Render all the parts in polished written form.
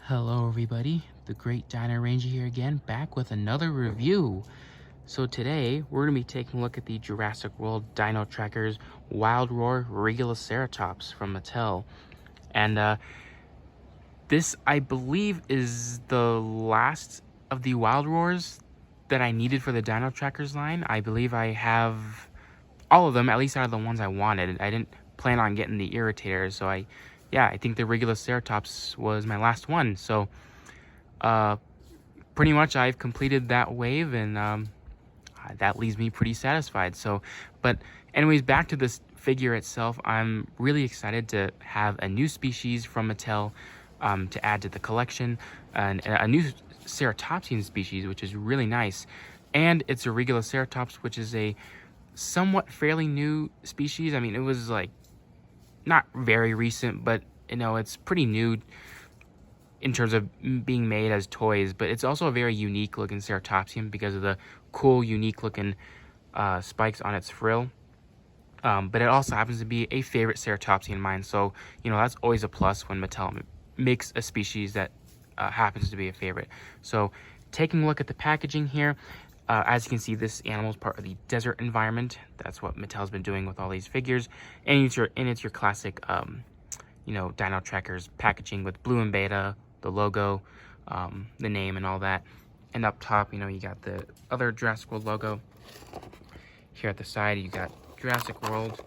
Hello everybody, the Great Dino Ranger here again, back with another review. So today, we're going to be taking a look at the Jurassic World Dino Trackers Wild Roar Regaliceratops from Mattel. And this, I believe, is the last of the Wild Roars that I needed for the Dino Trackers line. I believe I have all of them, at least out of the ones I wanted. I didn't plan on getting the Irritators, so I think the Regaliceratops was my last one. So pretty much I've completed that wave, and that leaves me pretty satisfied. So, but anyways, back to this figure itself. I'm really excited to have a new species from Mattel to add to the collection, and a new ceratopsian species, which is really nice. And it's a Regaliceratops, which is a somewhat fairly new species. I mean, it was like not very recent, but you know, it's pretty new in terms of being made as toys, but it's also a very unique looking ceratopsian because of the cool, unique looking spikes on its frill. But it also happens to be a favorite ceratopsian of mine, so you know, that's always a plus when Mattel makes a species that happens to be a favorite. So taking a look at the packaging here, as you can see, this animal is part of the desert environment. That's what Mattel's been doing with all these figures, and it's your classic you know, Dino Trackers packaging with blue and beta, the logo, the name, and all that. And up top, you know, you got the other Jurassic World logo. Here at the side, you got Jurassic World.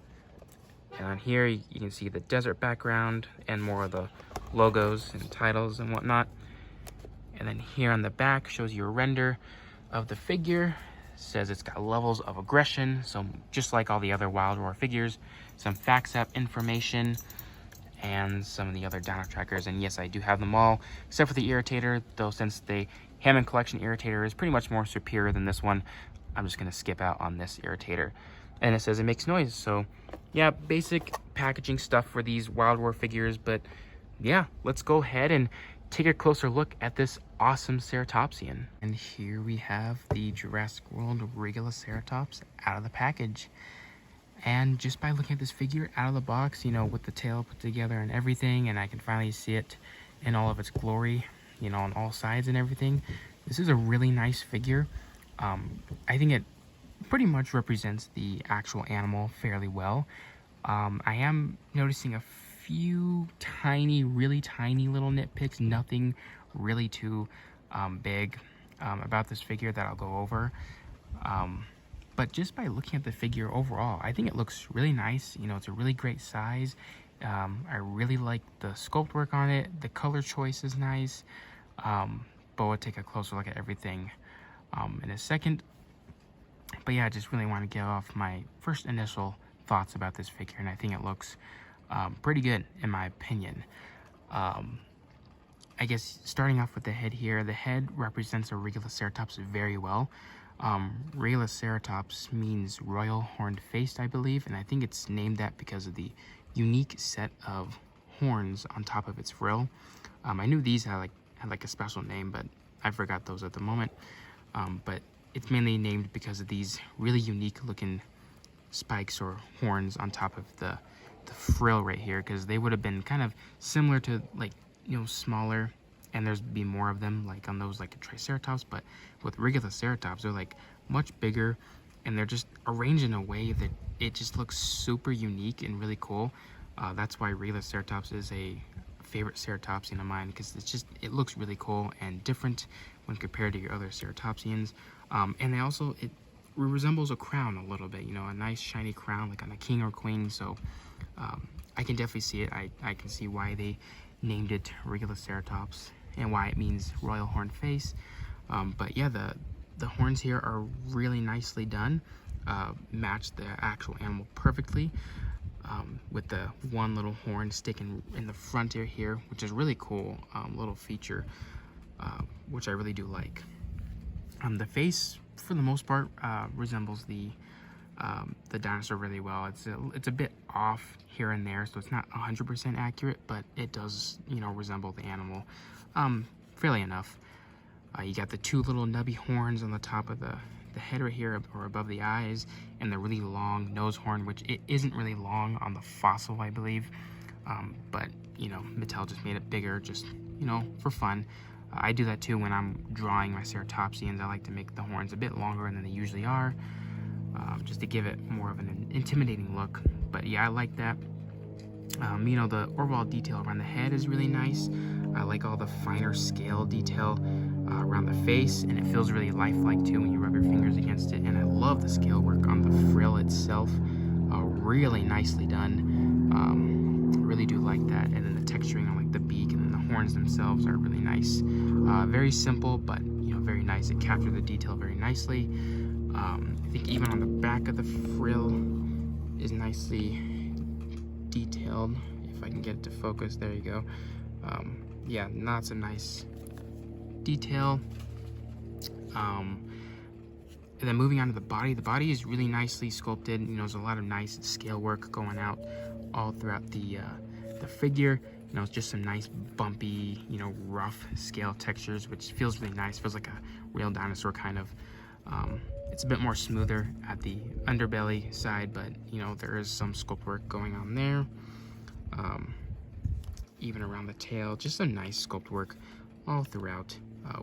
And on here, you can see the desert background and more of the logos and titles and whatnot. And then here on the back shows you a render of the figure. It says it's got levels of aggression, so just like all the other Wild Roar figures. Some FAQSF information, and some of the other Dino Trackers. And yes, I do have them all, except for the Irritator, though since the Hammond Collection Irritator is pretty much more superior than this one, I'm just going to skip out on this Irritator. And it says it makes noise, so yeah, basic packaging stuff for these Wild Roar figures. But yeah, let's go ahead and take a closer look at this awesome ceratopsian. And here we have the Jurassic World Regaliceratops out of the package. And just by looking at this figure out of the box, you know, with the tail put together and everything, and I can finally see it in all of its glory, you know, on all sides and everything, this is a really nice figure. I think it pretty much represents the actual animal fairly well. I am noticing a few tiny, really tiny little nitpicks, nothing really too big about this figure that I'll go over. But just by looking at the figure overall, I think it looks really nice. You know, it's a really great size. I really like the sculpt work on it. The color choice is nice. But we'll take a closer look at everything in a second. But yeah, I just really want to give off my first initial thoughts about this figure, and I think it looks pretty good in my opinion. I guess starting off with the head here, the head represents a Regaliceratops very well. Regaliceratops means royal horned faced, I believe, and I think it's named that because of the unique set of horns on top of its frill. I knew these had like a special name, but I forgot those at the moment. But it's mainly named because of these really unique looking spikes or horns on top of the frill right here, because they would have been kind of similar to, like, you know, smaller, and there's be more of them like on those like a Triceratops, but with Regaliceratops they're like much bigger, and they're just arranged in a way that it just looks super unique and really cool. That's why Regaliceratops is a favorite ceratopsian of mine, because it looks really cool and different when compared to your other ceratopsians. And it resembles a crown a little bit, you know, a nice shiny crown like on a king or queen. So I can definitely see it. I can see why they named it Regaliceratops and why it means royal horned face. But yeah, the horns here are really nicely done, match the actual animal perfectly, with the one little horn sticking in the front ear here, which is really cool, little feature, which I really do like. The face, for the most part, resembles the dinosaur really well. It's a bit off here and there, so it's not 100% accurate, but it does, you know, resemble the animal fairly enough. You got the two little nubby horns on the top of the head right here, or above the eyes, and the really long nose horn, which it isn't really long on the fossil, I believe, but you know, Mattel just made it bigger, just, you know, for fun. I do that too when I'm drawing my ceratopsians. I like to make the horns a bit longer than they usually are, just to give it more of an intimidating look. But yeah, I like that. You know, the overall detail around the head is really nice. I like all the finer scale detail around the face, and it feels really lifelike too when you rub your fingers against it. And I love the scale work on the frill itself, really nicely done. Really do like that. And then the texturing on like the beak and then the horns themselves are really nice. Very simple, but you know, very nice. It captured the detail very nicely. I think even on the back of the frill is nicely detailed. If I can get it to focus, there you go. Yeah, lots of nice detail. And then moving on to the body is really nicely sculpted. You know, there's a lot of nice scale work going out all throughout the figure. You know, it's just some nice bumpy, you know, rough scale textures, which feels really nice. Feels like a real dinosaur kind of. It's a bit more smoother at the underbelly side, but you know, there is some sculpt work going on there. Even around the tail, just some nice sculpt work all throughout,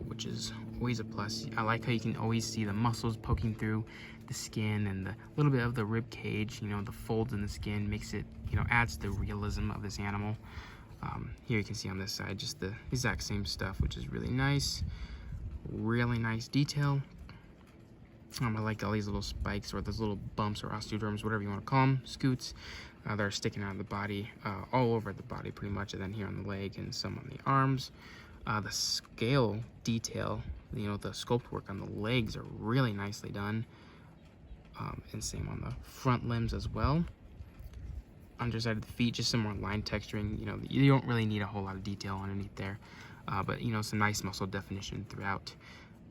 which is always a plus. I like how you can always see the muscles poking through the skin and the little bit of the rib cage. You know, the folds in the skin makes it, you know, adds to the realism of this animal. Here you can see on this side just the exact same stuff, which is really nice. Really nice detail. I like all these little spikes or those little bumps or osteoderms, whatever you want to call them, scoots, that are sticking out of the body, all over the body pretty much, and then here on the leg and some on the arms. The scale detail, you know, the sculpt work on the legs are really nicely done, and same on the front limbs as well. Underside of the feet, just some more line texturing. You know, you don't really need a whole lot of detail underneath there, but you know, some nice muscle definition throughout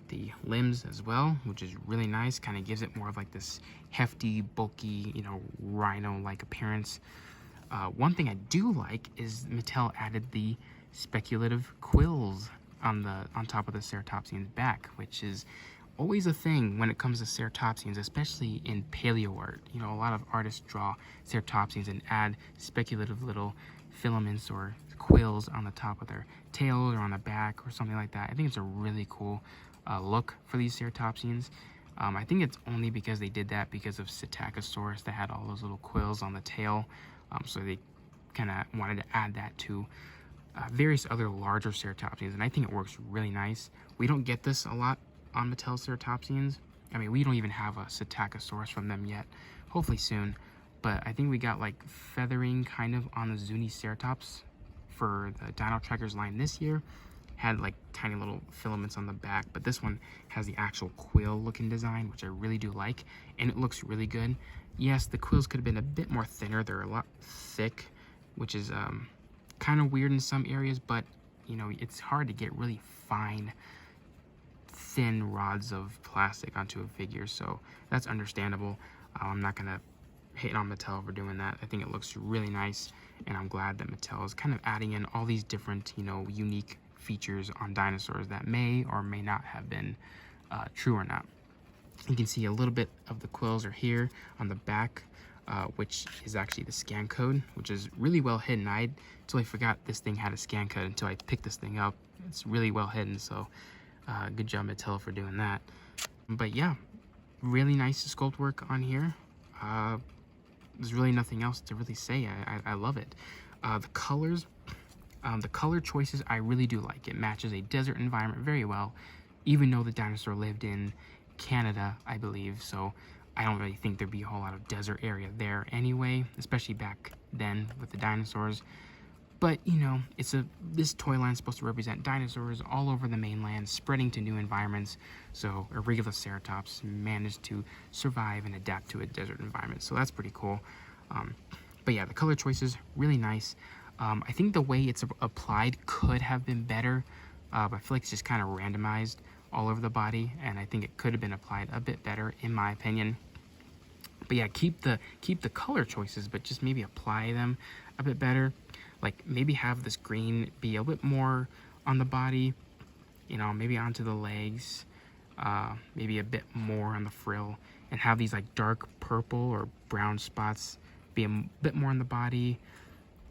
the limbs as well, which is really nice. Kind of gives it more of like this hefty, bulky, you know, rhino-like appearance. One thing I do like is Mattel added the speculative quills on top of the ceratopsian's back, which is always a thing when it comes to ceratopsians, especially in paleo art. You know, a lot of artists draw ceratopsians and add speculative little filaments or quills on the top of their tails or on the back or something like that. I think it's a really cool look for these ceratopsians. I think it's only because they did that because of Psittacosaurus that had all those little quills on the tail, so they kind of wanted to add that to various other larger ceratopsians, and I think it works really nice. We don't get this a lot on Mattel ceratopsians. I mean, we don't even have a Psittacosaurus from them yet. Hopefully soon. But I think we got like feathering kind of on the Zuniceratops for the Dino Trackers line this year. Had like tiny little filaments on the back, but this one has the actual quill looking design, which I really do like, and it looks really good. Yes, the quills could have been a bit more thinner. They're a lot thick, which is kind of weird in some areas, but you know, it's hard to get really fine, thin rods of plastic onto a figure, so that's understandable. I'm not gonna hate on Mattel for doing that. I think it looks really nice, and I'm glad that Mattel is kind of adding in all these different, you know, unique features on dinosaurs that may or may not have been true or not. You can see a little bit of the quills are here on the back, which is actually the scan code, which is really well hidden. I totally forgot this thing had a scan code until I picked this thing up. It's really well hidden, so good job Mattel for doing that. But yeah, really nice sculpt work on here. There's really nothing else to really say. I love it. The colors, the color choices, I really do like. It matches a desert environment very well, even though the dinosaur lived in Canada, I believe. So I don't really think there'd be a whole lot of desert area there anyway, especially back then with the dinosaurs. But, you know, this toy line is supposed to represent dinosaurs all over the mainland, spreading to new environments. So Regaliceratops managed to survive and adapt to a desert environment. So that's pretty cool. But yeah, the color choices, really nice. I think the way it's applied could have been better. But I feel like it's just kind of randomized all over the body, and I think it could have been applied a bit better, in my opinion. But yeah, keep the color choices, but just maybe apply them a bit better. Like maybe have this green be a bit more on the body, you know, maybe onto the legs, maybe a bit more on the frill, and have these like dark purple or brown spots be a bit more on the body.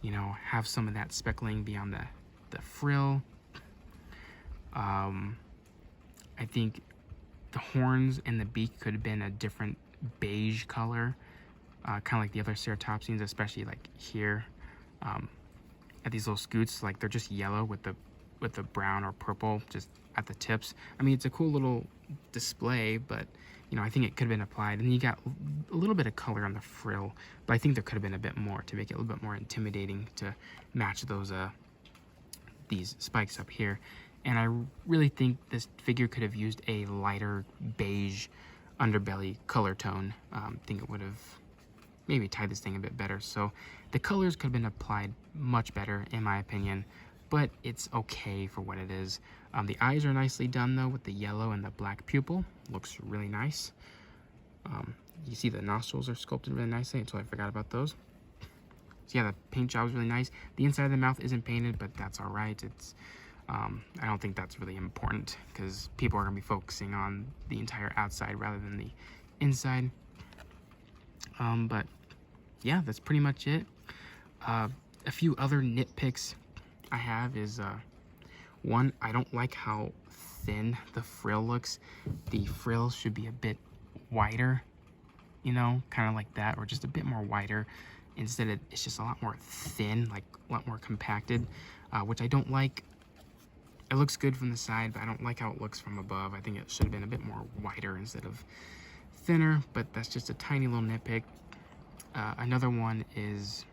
you know, have some of that speckling beyond the frill. I think the horns and the beak could have been a different beige color, kind of like the other ceratopsians, especially like here at these little scoots. Like they're just yellow with the brown or purple just at the tips. I mean, it's a cool little display, but you know, I think it could have been applied. And you got a little bit of color on the frill, but I think there could have been a bit more to make it a little bit more intimidating to match those these spikes up here. And I really think this figure could have used a lighter beige underbelly color tone. I think it would have maybe tied this thing a bit better. So the colors could have been applied much better in my opinion, but it's okay for what it is. The eyes are nicely done though with the yellow and the black pupil. Looks really nice. You see the nostrils are sculpted really nicely until I forgot about those. So yeah, the paint job is really nice. The inside of the mouth isn't painted, but that's all right. It's I don't think that's really important because people are going to be focusing on the entire outside rather than the inside. But yeah, that's pretty much it. A few other nitpicks I have is one, I don't like how thin the frill looks. The frill should be a bit wider, you know, kind of like that, or just a bit more wider. Instead, it's just a lot more thin, like a lot more compacted, which I don't like. It looks good from the side, but I don't like how it looks from above. I think it should have been a bit more wider instead of thinner, but that's just a tiny little nitpick. Another one is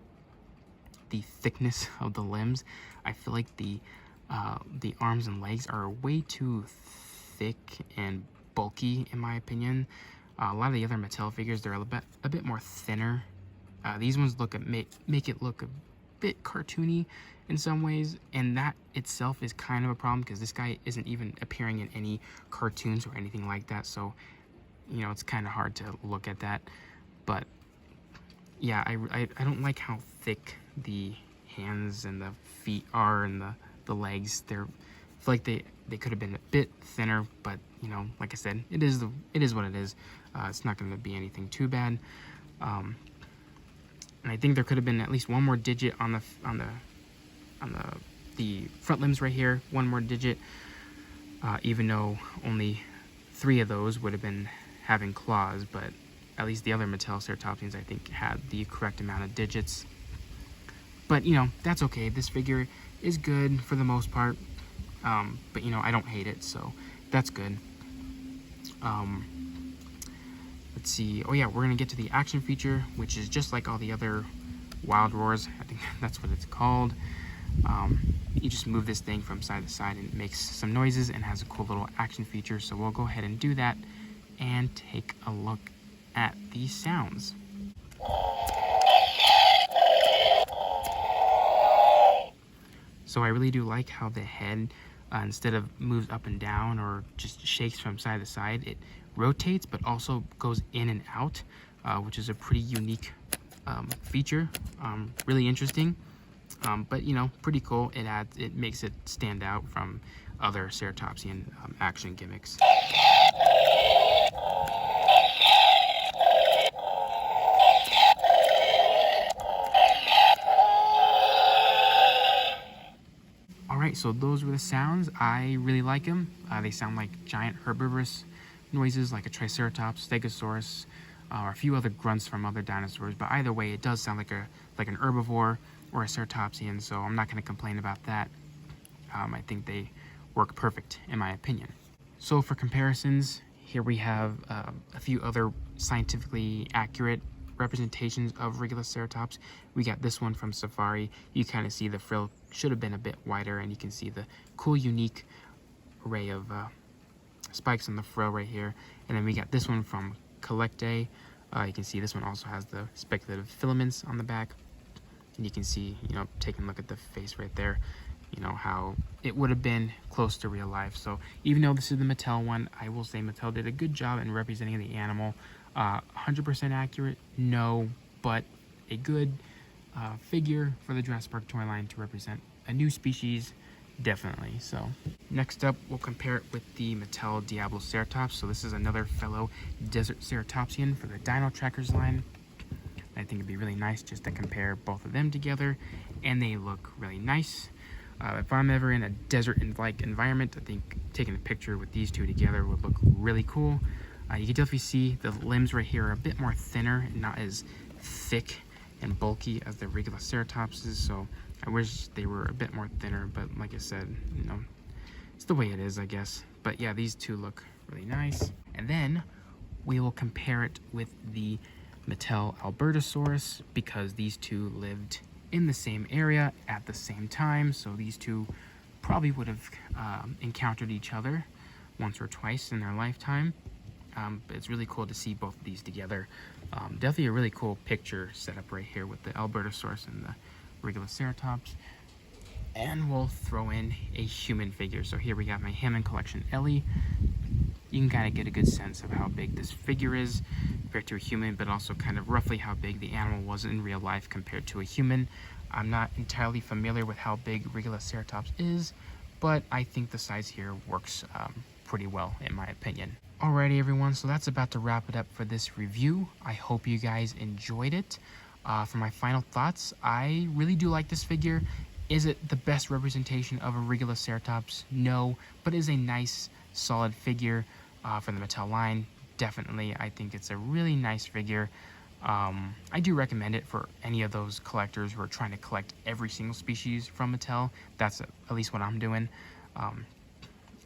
the thickness of the limbs. I feel like the arms and legs are way too thick and bulky in my opinion. A lot of the other Mattel figures, they're a bit more thinner. These ones make it look a bit cartoony in some ways, and that itself is kind of a problem because this guy isn't even appearing in any cartoons or anything like that, so you know, it's kind of hard to look at that. But yeah, I don't like how thick the hands and the feet are and the legs. I feel like they could have been a bit thinner, but you know, like I said, it is what it is. It's not going to be anything too bad. And I think there could have been at least one more digit on the front limbs right here, one more digit, even though only 3 of those would have been having claws, but at least the other Mattel ceratopsians I think had the correct amount of digits. But you know, that's okay. This figure is good for the most part, but you know, I don't hate it, so that's good. Let's see. Oh yeah, we're gonna get to the action feature, which is just like all the other Wild Roars. I think that's what it's called. You just move this thing from side to side and it makes some noises and has a cool little action feature. So we'll go ahead and do that and take a look at these sounds. So I really do like how the head, instead of moves up and down or just shakes from side to side, it rotates but also goes in and out, which is a pretty unique feature. Really interesting, but you know, pretty cool. It makes it stand out from other ceratopsian action gimmicks. Alright, so those were the sounds. I really like them. They sound like giant herbivorous noises like a Triceratops, Stegosaurus, or a few other grunts from other dinosaurs. But either way, it does sound like an herbivore or a ceratopsian, so I'm not going to complain about that. I think they work perfect, in my opinion. So for comparisons, here we have a few other scientifically accurate representations of Regaliceratops. We got this one from Safari. You kind of see the frill should have been a bit wider, and you can see the cool, unique array of spikes on the frill right here. And then we got this one from Collecte. You can see this one also has the speculative filaments on the back. And you can see, you know, taking a look at the face right there, you know, how it would have been close to real life. So even though this is the Mattel one, I will say Mattel did a good job in representing the animal. 100% accurate, no, but a good figure for the Jurassic Park toy line to represent a new species, definitely. So next up, we'll compare it with the Mattel Diabloceratops. So this is another fellow desert ceratopsian for the Dino Trackers line. I think it'd be really nice just to compare both of them together and they look really nice. If I'm ever in a desert-like environment, I think taking a picture with these two together would look really cool. You can definitely see the limbs right here are a bit more thinner and not as thick and bulky as the Regaliceratops is, so I wish they were a bit more thinner, but like I said, you know, it's the way it is, I guess. But yeah, these two look really nice. And then we will compare it with the Mattel Albertosaurus, because these two lived in the same area at the same time, so these two probably would have encountered each other once or twice in their lifetime. But it's really cool to see both of these together. Definitely a really cool picture setup right here with the Albertosaurus and the Regaliceratops. And we'll throw in a human figure. So here we got my Hammond Collection Ellie. You can kind of get a good sense of how big this figure is compared to a human, but also kind of roughly how big the animal was in real life compared to a human. I'm not entirely familiar with how big Regaliceratops is, but I think the size here works pretty well in my opinion. Alrighty everyone, so that's about to wrap it up for this review. I hope you guys enjoyed it. For my final thoughts, I really do like this figure. Is it the best representation of a Regaliceratops? No, but it is a nice, solid figure from the Mattel line. Definitely, I think it's a really nice figure. I do recommend it for any of those collectors who are trying to collect every single species from Mattel. That's at least what I'm doing.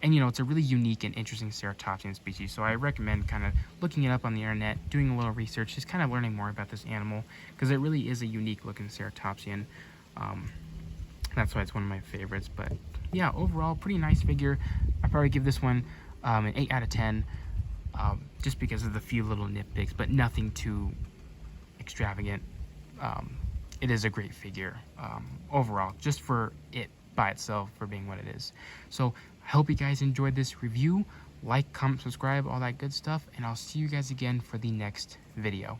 And you know, it's a really unique and interesting ceratopsian species, so I recommend kind of looking it up on the internet, doing a little research, just kind of learning more about this animal, because it really is a unique looking ceratopsian. That's why it's one of my favorites. But yeah, overall, pretty nice figure. I'd probably give this one an 8 out of 10, just because of the few little nitpicks, but nothing too extravagant. It is a great figure overall, just for it by itself, for being what it is. So I hope you guys enjoyed this review. Like, comment, subscribe, all that good stuff, and I'll see you guys again for the next video.